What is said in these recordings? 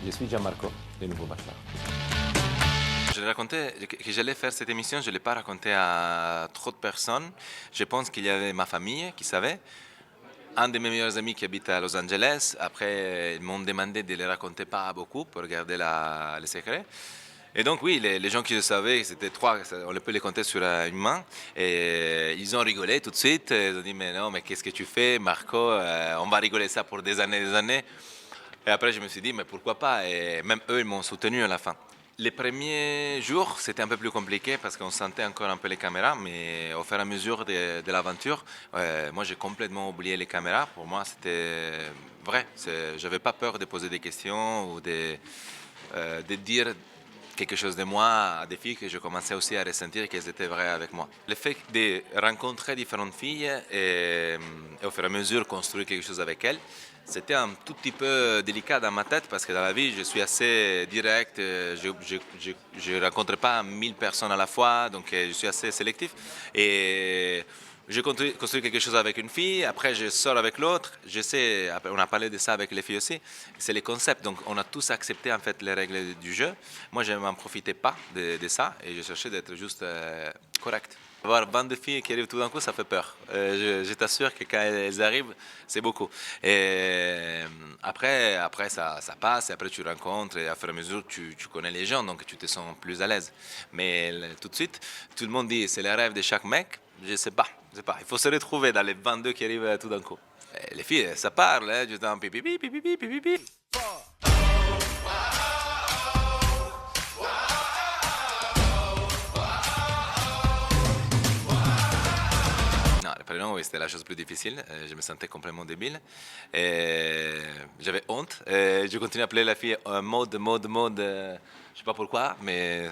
Je suis Gianmarco, le nouveau bachelor. Je l'ai raconté, que j'allais faire cette émission, je ne l'ai pas raconté à trop de personnes. Je pense qu'il y avait ma famille qui savait. Un de mes meilleurs amis qui habite à Los Angeles. Après, ils m'ont demandé de ne le raconter pas beaucoup pour garder le secret. Et donc oui, les gens qui le savaient, c'était trois, on peut les compter sur une main. Et ils ont rigolé tout de suite. Ils ont dit, mais non, mais qu'est-ce que tu fais, Marco? On va rigoler ça pour des années et des années. Et après, je me suis dit, mais pourquoi pas? Et même eux, ils m'ont soutenu à la fin. Les premiers jours, c'était un peu plus compliqué parce qu'on sentait encore un peu les caméras, mais au fur et à mesure de l'aventure, moi j'ai complètement oublié les caméras. Pour moi, c'était vrai. Je n'avais pas peur de poser des questions ou de dire quelque chose de moi à des filles que je commençais aussi à ressentir qu'elles étaient vraies avec moi. Le fait de rencontrer différentes filles et au fur et à mesure construire quelque chose avec elles, c'était un tout petit peu délicat dans ma tête parce que dans la vie, je suis assez direct, je ne rencontre pas 1000 personnes à la fois, donc je suis assez sélectif. Et je construis quelque chose avec une fille, après je sors avec l'autre, on a parlé de ça avec les filles aussi, c'est les concepts, donc on a tous accepté en fait les règles du jeu. Moi je ne m'en profitais pas de ça et je cherchais d'être juste correct. Avoir 22 filles qui arrivent tout d'un coup, ça fait peur. Je t'assure que quand elles arrivent, c'est beaucoup. Et après ça passe, et après tu rencontres, et à fur et à mesure, tu connais les gens, donc tu te sens plus à l'aise. Mais tout de suite, tout le monde dit, c'est le rêve de chaque mec. Je sais pas, je sais pas. Il faut se retrouver dans les 22 qui arrivent tout d'un coup. Et les filles, ça parle, hein, du temps, pipi, pipi, pipi, pipi, pipi. Non, le prénom, oui, c'était la chose plus difficile. Je me sentais complètement débile. Et j'avais honte. Et je continuais à appeler la fille Maud. Je sais pas pourquoi, mais.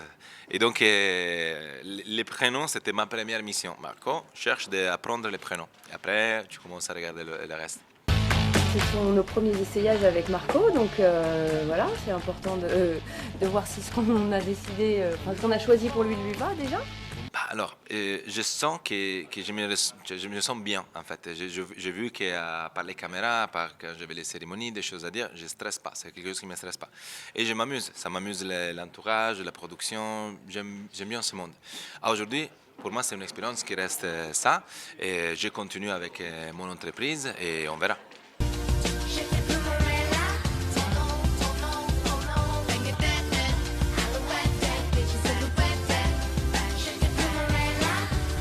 Et donc, les prénoms, c'était ma première mission. Marco, cherche d'apprendre les prénoms. Et après, tu commences à regarder le reste. Ce sont nos premiers essayages avec Marco, donc voilà, c'est important de voir si ce qu'on a décidé, ce qu'on a choisi pour lui va déjà. Bah, alors, je sens que je me sens bien, en fait. J'ai vu qu'à par les caméras, quand j'avais les cérémonies, des choses à dire, je ne stresse pas. C'est quelque chose qui ne me stresse pas. Et je m'amuse. Ça m'amuse l'entourage, la production. J'aime bien ce monde. Aujourd'hui, pour moi, c'est une expérience qui reste ça. Et je continue avec mon entreprise et on verra.